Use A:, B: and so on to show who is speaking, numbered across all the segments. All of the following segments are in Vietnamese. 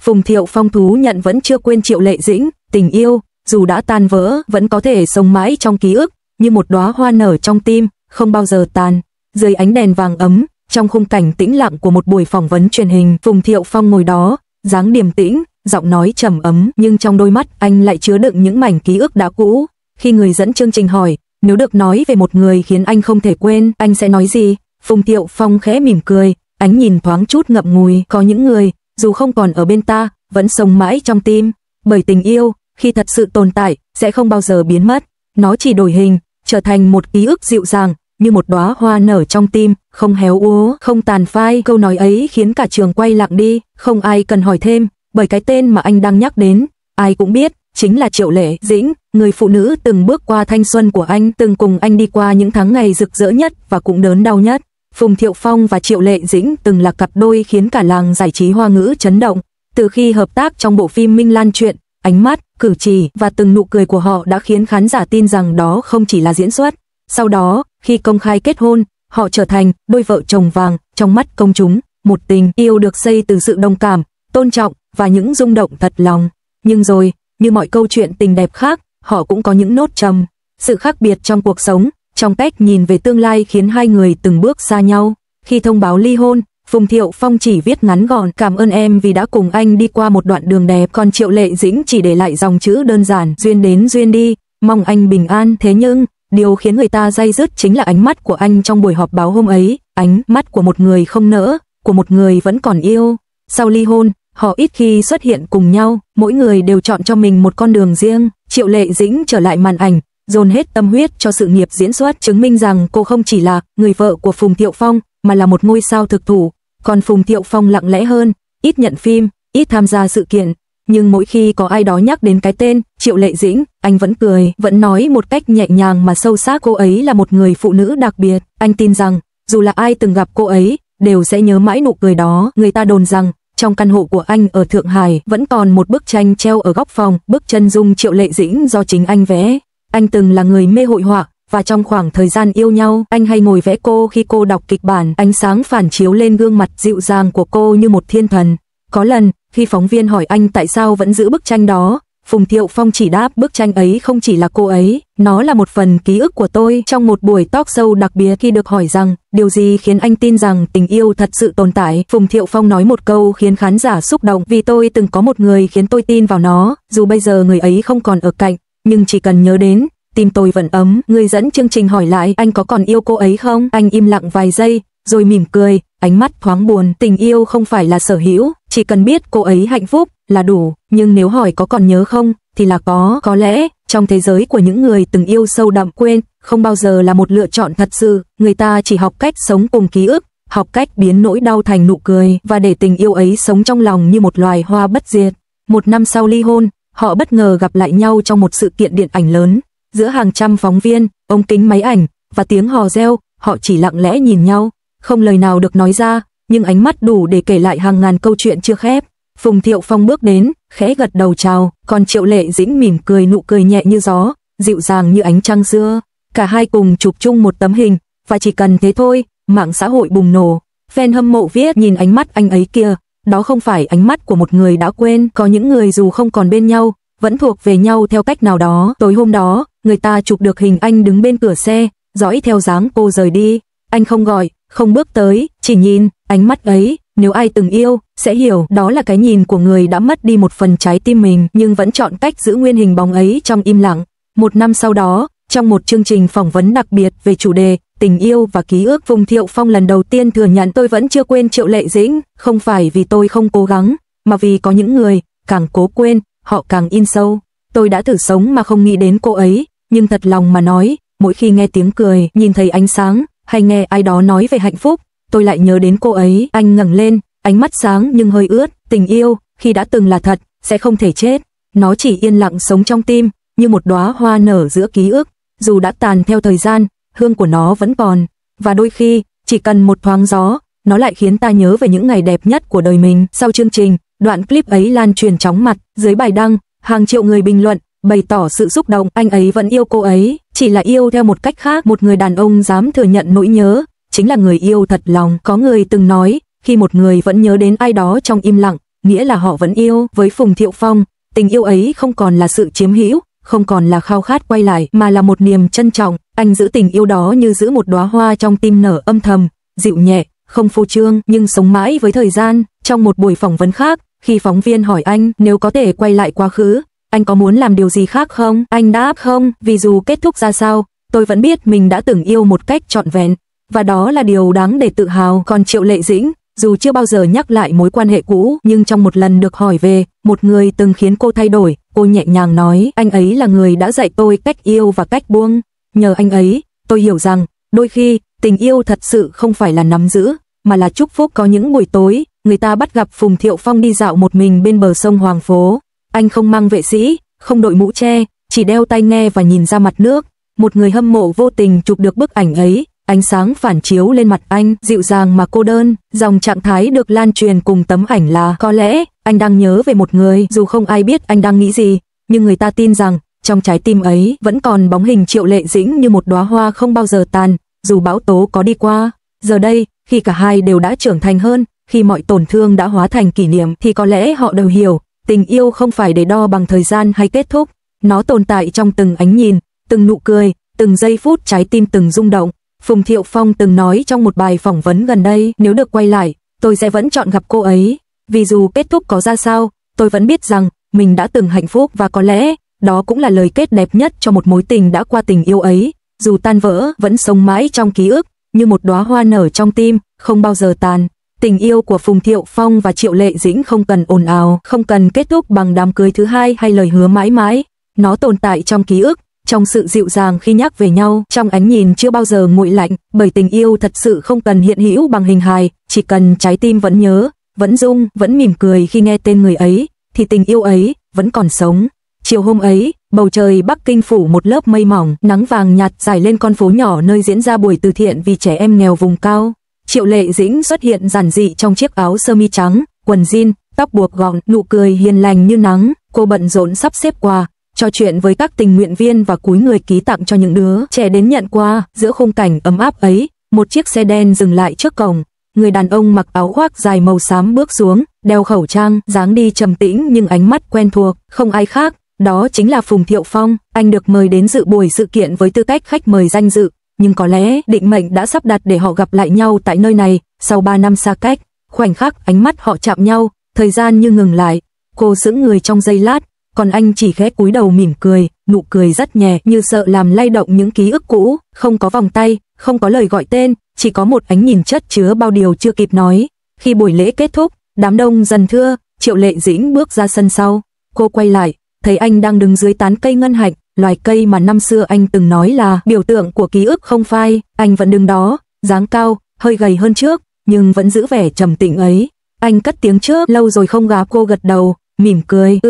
A: Phùng Thiệu Phong thú nhận vẫn chưa quên Triệu Lệ Dĩnh, tình yêu, dù đã tan vỡ, vẫn có thể sống mãi trong ký ức, như một đóa hoa nở trong tim, không bao giờ tàn. Dưới ánh đèn vàng ấm, trong khung cảnh tĩnh lặng của một buổi phỏng vấn truyền hình, Phùng Thiệu Phong ngồi đó, dáng điềm tĩnh, giọng nói trầm ấm, nhưng trong đôi mắt anh lại chứa đựng những mảnh ký ức đã cũ. Khi người dẫn chương trình hỏi, nếu được nói về một người khiến anh không thể quên, anh sẽ nói gì? Phùng Thiệu Phong khẽ mỉm cười, ánh nhìn thoáng chút ngậm ngùi, có những người, dù không còn ở bên ta, vẫn sống mãi trong tim, bởi tình yêu, khi thật sự tồn tại, sẽ không bao giờ biến mất, nó chỉ đổi hình, trở thành một ký ức dịu dàng, như một đóa hoa nở trong tim, không héo úa, không tàn phai. Câu nói ấy khiến cả trường quay lặng đi, không ai cần hỏi thêm, bởi cái tên mà anh đang nhắc đến, ai cũng biết, chính là Triệu Lệ Dĩnh, người phụ nữ từng bước qua thanh xuân của anh, từng cùng anh đi qua những tháng ngày rực rỡ nhất và cũng đớn đau nhất. Phùng Thiệu Phong và Triệu Lệ Dĩnh từng là cặp đôi khiến cả làng giải trí Hoa ngữ chấn động. Từ khi hợp tác trong bộ phim Minh Lan Truyện, ánh mắt, cử chỉ và từng nụ cười của họ đã khiến khán giả tin rằng đó không chỉ là diễn xuất. Sau đó, khi công khai kết hôn, họ trở thành đôi vợ chồng vàng trong mắt công chúng, một tình yêu được xây từ sự đồng cảm, tôn trọng và những rung động thật lòng. Nhưng rồi, như mọi câu chuyện tình đẹp khác, họ cũng có những nốt trầm. Sự khác biệt trong cuộc sống, trong cách nhìn về tương lai khiến hai người từng bước xa nhau. Khi thông báo ly hôn, Phùng Thiệu Phong chỉ viết ngắn gọn cảm ơn em vì đã cùng anh đi qua một đoạn đường đẹp, còn Triệu Lệ Dĩnh chỉ để lại dòng chữ đơn giản duyên đến duyên đi, mong anh bình an. Thế nhưng, điều khiến người ta day dứt chính là ánh mắt của anh trong buổi họp báo hôm ấy, ánh mắt của một người không nỡ, của một người vẫn còn yêu. Sau ly hôn, họ ít khi xuất hiện cùng nhau, mỗi người đều chọn cho mình một con đường riêng. Triệu Lệ Dĩnh trở lại màn ảnh, dồn hết tâm huyết cho sự nghiệp diễn xuất, chứng minh rằng cô không chỉ là người vợ của Phùng Thiệu Phong, mà là một ngôi sao thực thụ. Còn Phùng Thiệu Phong lặng lẽ hơn, ít nhận phim, ít tham gia sự kiện. Nhưng mỗi khi có ai đó nhắc đến cái tên Triệu Lệ Dĩnh, anh vẫn cười, vẫn nói một cách nhẹ nhàng mà sâu sắc cô ấy là một người phụ nữ đặc biệt. Anh tin rằng, dù là ai từng gặp cô ấy, đều sẽ nhớ mãi nụ cười đó. Người ta đồn rằng, trong căn hộ của anh ở Thượng Hải vẫn còn một bức tranh treo ở góc phòng, bức chân dung Triệu Lệ Dĩnh do chính anh vẽ. Anh từng là người mê hội họa, và trong khoảng thời gian yêu nhau, anh hay ngồi vẽ cô khi cô đọc kịch bản, ánh sáng phản chiếu lên gương mặt dịu dàng của cô như một thiên thần. Có lần, khi phóng viên hỏi anh tại sao vẫn giữ bức tranh đó, Phùng Thiệu Phong chỉ đáp bức tranh ấy không chỉ là cô ấy, nó là một phần ký ức của tôi. Trong một buổi talk show đặc biệt, khi được hỏi rằng điều gì khiến anh tin rằng tình yêu thật sự tồn tại, Phùng Thiệu Phong nói một câu khiến khán giả xúc động: vì tôi từng có một người khiến tôi tin vào nó, dù bây giờ người ấy không còn ở cạnh, nhưng chỉ cần nhớ đến, tim tôi vẫn ấm. Người dẫn chương trình hỏi lại anh có còn yêu cô ấy không? Anh im lặng vài giây, rồi mỉm cười, ánh mắt thoáng buồn. Tình yêu không phải là sở hữu, chỉ cần biết cô ấy hạnh phúc là đủ. Nhưng nếu hỏi có còn nhớ không, thì là có. Có lẽ, trong thế giới của những người từng yêu sâu đậm, quên không bao giờ là một lựa chọn thật sự. Người ta chỉ học cách sống cùng ký ức, học cách biến nỗi đau thành nụ cười, và để tình yêu ấy sống trong lòng như một loài hoa bất diệt. Một năm sau ly hôn, họ bất ngờ gặp lại nhau trong một sự kiện điện ảnh lớn. Giữa hàng trăm phóng viên, ống kính máy ảnh và tiếng hò reo, họ chỉ lặng lẽ nhìn nhau, không lời nào được nói ra, nhưng ánh mắt đủ để kể lại hàng ngàn câu chuyện chưa khép. Phùng Thiệu Phong bước đến, khẽ gật đầu chào, còn Triệu Lệ Dĩnh mỉm cười, nụ cười nhẹ như gió, dịu dàng như ánh trăng xưa. Cả hai cùng chụp chung một tấm hình, và chỉ cần thế thôi, mạng xã hội bùng nổ. Fan hâm mộ viết: nhìn ánh mắt anh ấy kìa, đó không phải ánh mắt của một người đã quên. Có những người dù không còn bên nhau, vẫn thuộc về nhau theo cách nào đó. Tối hôm đó, người ta chụp được hình anh đứng bên cửa xe, dõi theo dáng cô rời đi. Anh không gọi, không bước tới, chỉ nhìn. Ánh mắt ấy, nếu ai từng yêu, sẽ hiểu đó là cái nhìn của người đã mất đi một phần trái tim mình, nhưng vẫn chọn cách giữ nguyên hình bóng ấy trong im lặng. Một năm sau đó, trong một chương trình phỏng vấn đặc biệt về chủ đề tình yêu và ký ức, Phùng Thiệu Phong lần đầu tiên thừa nhận: tôi vẫn chưa quên Triệu Lệ Dĩnh, không phải vì tôi không cố gắng, mà vì có những người, càng cố quên, họ càng in sâu. Tôi đã thử sống mà không nghĩ đến cô ấy, nhưng thật lòng mà nói, mỗi khi nghe tiếng cười, nhìn thấy ánh sáng, hay nghe ai đó nói về hạnh phúc, tôi lại nhớ đến cô ấy. Anh ngẩng lên, ánh mắt sáng nhưng hơi ướt. Tình yêu, khi đã từng là thật, sẽ không thể chết. Nó chỉ yên lặng sống trong tim, như một đóa hoa nở giữa ký ức. Dù đã tàn theo thời gian, hương của nó vẫn còn. Và đôi khi, chỉ cần một thoáng gió, nó lại khiến ta nhớ về những ngày đẹp nhất của đời mình. Sau chương trình, đoạn clip ấy lan truyền chóng mặt. Dưới bài đăng, hàng triệu người bình luận, bày tỏ sự xúc động. Anh ấy vẫn yêu cô ấy, chỉ là yêu theo một cách khác. Một người đàn ông dám thừa nhận nỗi nhớ, chính là người yêu thật lòng. Có người từng nói, khi một người vẫn nhớ đến ai đó trong im lặng, nghĩa là họ vẫn yêu. Với Phùng Thiệu Phong, tình yêu ấy không còn là sự chiếm hữu, không còn là khao khát quay lại, mà là một niềm trân trọng. Anh giữ tình yêu đó như giữ một đóa hoa trong tim nở âm thầm, dịu nhẹ, không phô trương, nhưng sống mãi với thời gian. Trong một buổi phỏng vấn khác, khi phóng viên hỏi anh nếu có thể quay lại quá khứ, anh có muốn làm điều gì khác không? Anh đáp không, vì dù kết thúc ra sao, tôi vẫn biết mình đã từng yêu một cách trọn vẹn, và đó là điều đáng để tự hào. Còn Triệu Lệ Dĩnh, dù chưa bao giờ nhắc lại mối quan hệ cũ, nhưng trong một lần được hỏi về một người từng khiến cô thay đổi, cô nhẹ nhàng nói, anh ấy là người đã dạy tôi cách yêu và cách buông. Nhờ anh ấy, tôi hiểu rằng, đôi khi, tình yêu thật sự không phải là nắm giữ, mà là chúc phúc. Có những buổi tối, người ta bắt gặp Phùng Thiệu Phong đi dạo một mình bên bờ sông Hoàng Phố. Anh không mang vệ sĩ, không đội mũ che, chỉ đeo tai nghe và nhìn ra mặt nước. Một người hâm mộ vô tình chụp được bức ảnh ấy, ánh sáng phản chiếu lên mặt anh, dịu dàng mà cô đơn. Dòng trạng thái được lan truyền cùng tấm ảnh là có lẽ anh đang nhớ về một người. Dù không ai biết anh đang nghĩ gì, nhưng người ta tin rằng trong trái tim ấy vẫn còn bóng hình Triệu Lệ Dĩnh như một đóa hoa không bao giờ tàn, dù bão tố có đi qua. Giờ đây, khi cả hai đều đã trưởng thành hơn, khi mọi tổn thương đã hóa thành kỷ niệm, thì có lẽ họ đều hiểu, tình yêu không phải để đo bằng thời gian hay kết thúc. Nó tồn tại trong từng ánh nhìn, từng nụ cười, từng giây phút trái tim từng rung động. Phùng Thiệu Phong từng nói trong một bài phỏng vấn gần đây, nếu được quay lại, tôi sẽ vẫn chọn gặp cô ấy. Vì dù kết thúc có ra sao, tôi vẫn biết rằng mình đã từng hạnh phúc, và có lẽ đó cũng là lời kết đẹp nhất cho một mối tình đã qua. Tình yêu ấy, dù tan vỡ, vẫn sống mãi trong ký ức, như một đóa hoa nở trong tim, không bao giờ tàn. Tình yêu của Phùng Thiệu Phong và Triệu Lệ Dĩnh không cần ồn ào, không cần kết thúc bằng đám cưới thứ hai hay lời hứa mãi mãi. Nó tồn tại trong ký ức, trong sự dịu dàng khi nhắc về nhau, trong ánh nhìn chưa bao giờ nguội lạnh. Bởi tình yêu thật sự không cần hiện hữu bằng hình hài, chỉ cần trái tim vẫn nhớ, vẫn rung, vẫn mỉm cười khi nghe tên người ấy, thì tình yêu ấy vẫn còn sống. Chiều hôm ấy, bầu trời Bắc Kinh phủ một lớp mây mỏng, nắng vàng nhạt rải lên con phố nhỏ nơi diễn ra buổi từ thiện vì trẻ em nghèo vùng cao. Triệu Lệ Dĩnh xuất hiện giản dị trong chiếc áo sơ mi trắng, quần jean, tóc buộc gọn, nụ cười hiền lành như nắng. Cô bận rộn sắp xếp quà, trò chuyện với các tình nguyện viên và cúi người ký tặng cho những đứa trẻ đến nhận quà. Giữa khung cảnh ấm áp ấy, một chiếc xe đen dừng lại trước cổng. Người đàn ông mặc áo khoác dài màu xám bước xuống, đeo khẩu trang, dáng đi trầm tĩnh nhưng ánh mắt quen thuộc. Không ai khác, đó chính là Phùng Thiệu Phong. Anh được mời đến dự buổi sự kiện với tư cách khách mời danh dự, nhưng có lẽ định mệnh đã sắp đặt để họ gặp lại nhau tại nơi này. Sau 3 năm xa cách, khoảnh khắc ánh mắt họ chạm nhau, thời gian như ngừng lại. Cô sững người trong giây lát, còn anh chỉ khẽ cúi đầu mỉm cười, nụ cười rất nhẹ, như sợ làm lay động những ký ức cũ. Không có vòng tay, không có lời gọi tên, chỉ có một ánh nhìn chất chứa bao điều chưa kịp nói. Khi buổi lễ kết thúc, đám đông dần thưa, Triệu Lệ Dĩnh bước ra sân sau. Cô quay lại, thấy anh đang đứng dưới tán cây ngân hạnh, loài cây mà năm xưa anh từng nói là biểu tượng của ký ức không phai. Anh vẫn đứng đó, dáng cao, hơi gầy hơn trước, nhưng vẫn giữ vẻ trầm tĩnh ấy. Anh cất tiếng trước, lâu rồi không gặp. Cô gật đầu, mỉm cười,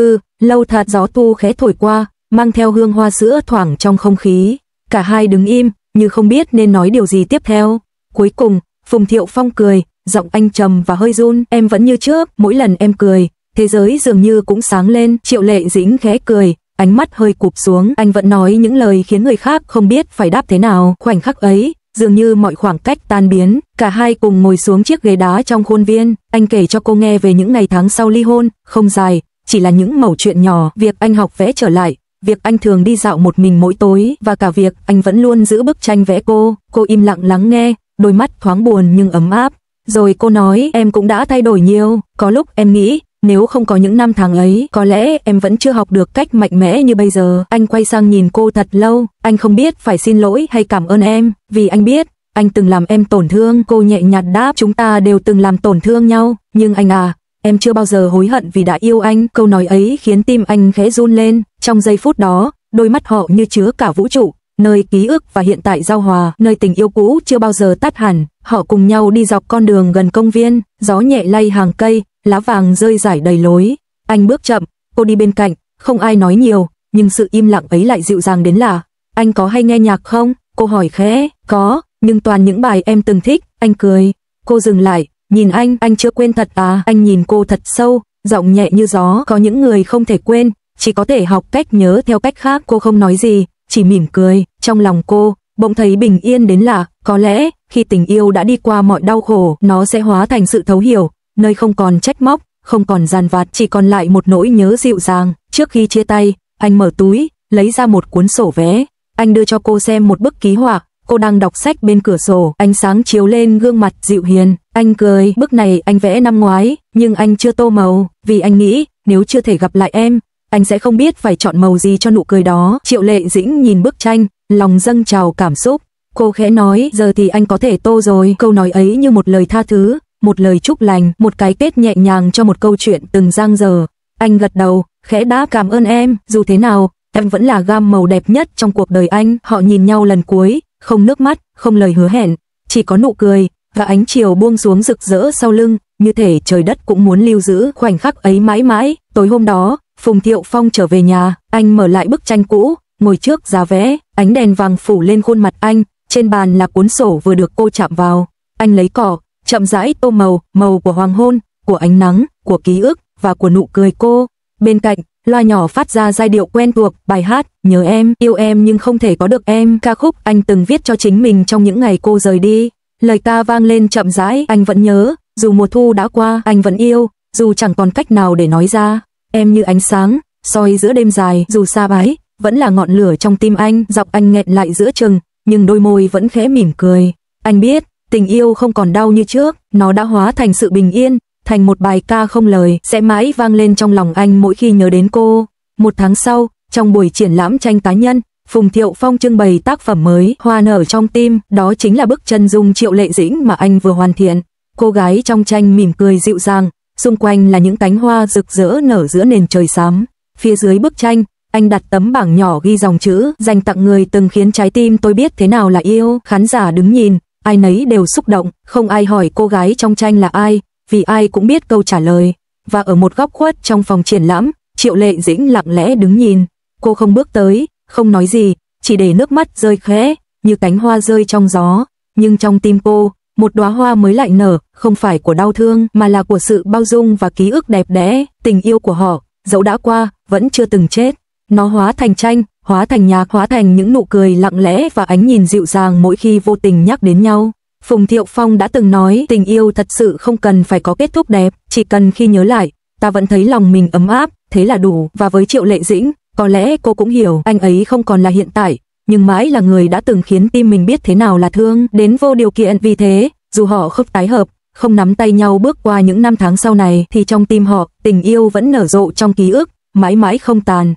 A: lâu thật. Gió thu khẽ thổi qua, mang theo hương hoa sữa thoảng trong không khí. Cả hai đứng im, như không biết nên nói điều gì tiếp theo. Cuối cùng, Phùng Thiệu Phong cười, giọng anh trầm và hơi run, em vẫn như trước, mỗi lần em cười, thế giới dường như cũng sáng lên. Triệu Lệ Dĩnh khẽ cười, ánh mắt hơi cụp xuống, anh vẫn nói những lời khiến người khác không biết phải đáp thế nào. Khoảnh khắc ấy, dường như mọi khoảng cách tan biến, cả hai cùng ngồi xuống chiếc ghế đá trong khuôn viên. Anh kể cho cô nghe về những ngày tháng sau ly hôn, không dài, chỉ là những mẩu chuyện nhỏ, việc anh học vẽ trở lại, việc anh thường đi dạo một mình mỗi tối, và cả việc anh vẫn luôn giữ bức tranh vẽ cô. Cô im lặng lắng nghe, đôi mắt thoáng buồn nhưng ấm áp. Rồi cô nói, em cũng đã thay đổi nhiều, có lúc em nghĩ, nếu không có những năm tháng ấy, có lẽ em vẫn chưa học được cách mạnh mẽ như bây giờ. Anh quay sang nhìn cô thật lâu, anh không biết phải xin lỗi hay cảm ơn em, vì anh biết, anh từng làm em tổn thương. Cô nhẹ nhàng đáp, chúng ta đều từng làm tổn thương nhau, nhưng anh à, em chưa bao giờ hối hận vì đã yêu anh. Câu nói ấy khiến tim anh khẽ run lên. Trong giây phút đó, đôi mắt họ như chứa cả vũ trụ, nơi ký ức và hiện tại giao hòa, nơi tình yêu cũ chưa bao giờ tắt hẳn. Họ cùng nhau đi dọc con đường gần công viên, gió nhẹ lay hàng cây, lá vàng rơi rải đầy lối. Anh bước chậm, cô đi bên cạnh, không ai nói nhiều, nhưng sự im lặng ấy lại dịu dàng đến lạ. Anh có hay nghe nhạc không? Cô hỏi khẽ. Có, nhưng toàn những bài em từng thích. Anh cười. Cô dừng lại, nhìn anh chưa quên thật à? Anh nhìn cô thật sâu, giọng nhẹ như gió. Có những người không thể quên, chỉ có thể học cách nhớ theo cách khác. Cô không nói gì, chỉ mỉm cười. Trong lòng cô bỗng thấy bình yên đến lạ. Có lẽ khi tình yêu đã đi qua mọi đau khổ, nó sẽ hóa thành sự thấu hiểu, nơi không còn trách móc, không còn dằn vặt, chỉ còn lại một nỗi nhớ dịu dàng. Trước khi chia tay, anh mở túi, lấy ra một cuốn sổ vẽ. Anh đưa cho cô xem một bức ký họa, cô đang đọc sách bên cửa sổ, ánh sáng chiếu lên gương mặt dịu hiền. Anh cười, bức này anh vẽ năm ngoái, nhưng anh chưa tô màu, vì anh nghĩ nếu chưa thể gặp lại em, anh sẽ không biết phải chọn màu gì cho nụ cười đó. Triệu Lệ Dĩnh nhìn bức tranh, lòng dâng trào cảm xúc. Cô khẽ nói, giờ thì anh có thể tô rồi. Câu nói ấy như một lời tha thứ, một lời chúc lành, một cái kết nhẹ nhàng cho một câu chuyện từng dang dở. Anh gật đầu, khẽ đáp, cảm ơn em, dù thế nào, em vẫn là gam màu đẹp nhất trong cuộc đời anh. Họ nhìn nhau lần cuối, không nước mắt, không lời hứa hẹn, chỉ có nụ cười, và ánh chiều buông xuống rực rỡ sau lưng, như thể trời đất cũng muốn lưu giữ khoảnh khắc ấy mãi mãi. Tối hôm đó, Phùng Thiệu Phong trở về nhà, anh mở lại bức tranh cũ, ngồi trước giá vẽ, ánh đèn vàng phủ lên khuôn mặt anh, trên bàn là cuốn sổ vừa được cô chạm vào. Anh lấy cỏ, chậm rãi tô màu, màu của hoàng hôn, của ánh nắng, của ký ức, và của nụ cười cô. Bên cạnh, loa nhỏ phát ra giai điệu quen thuộc, bài hát Nhớ em, yêu em nhưng không thể có được em, ca khúc anh từng viết cho chính mình trong những ngày cô rời đi. Lời ca vang lên chậm rãi, anh vẫn nhớ, dù mùa thu đã qua, anh vẫn yêu, dù chẳng còn cách nào để nói ra. Em như ánh sáng, soi giữa đêm dài, dù xa bái, vẫn là ngọn lửa trong tim anh. Giọng anh nghẹn lại giữa chừng, nhưng đôi môi vẫn khẽ mỉm cười. Anh biết, tình yêu không còn đau như trước, nó đã hóa thành sự bình yên, thành một bài ca không lời, sẽ mãi vang lên trong lòng anh mỗi khi nhớ đến cô. Một tháng sau, trong buổi triển lãm tranh cá nhân, Phùng Thiệu Phong trưng bày tác phẩm mới, Hoa nở trong tim, đó chính là bức chân dung Triệu Lệ Dĩnh mà anh vừa hoàn thiện. Cô gái trong tranh mỉm cười dịu dàng, xung quanh là những cánh hoa rực rỡ nở giữa nền trời xám. Phía dưới bức tranh, anh đặt tấm bảng nhỏ ghi dòng chữ, dành tặng người từng khiến trái tim tôi biết thế nào là yêu. Khán giả đứng nhìn, ai nấy đều xúc động, không ai hỏi cô gái trong tranh là ai, vì ai cũng biết câu trả lời. Và ở một góc khuất trong phòng triển lãm, Triệu Lệ Dĩnh lặng lẽ đứng nhìn. Cô không bước tới, không nói gì, chỉ để nước mắt rơi khẽ, như cánh hoa rơi trong gió. Nhưng trong tim cô, một đóa hoa mới lại nở, không phải của đau thương, mà là của sự bao dung và ký ức đẹp đẽ. Tình yêu của họ, dẫu đã qua, vẫn chưa từng chết. Nó hóa thành tranh, hóa thành nhạc, hóa thành những nụ cười lặng lẽ và ánh nhìn dịu dàng mỗi khi vô tình nhắc đến nhau. Phùng Thiệu Phong đã từng nói, tình yêu thật sự không cần phải có kết thúc đẹp, chỉ cần khi nhớ lại, ta vẫn thấy lòng mình ấm áp, thế là đủ. Và với Triệu Lệ Dĩnh, có lẽ cô cũng hiểu, anh ấy không còn là hiện tại, nhưng mãi là người đã từng khiến tim mình biết thế nào là thương, đến vô điều kiện. Vì thế, dù họ không tái hợp, không nắm tay nhau bước qua những năm tháng sau này, thì trong tim họ, tình yêu vẫn nở rộ trong ký ức, mãi mãi không tàn.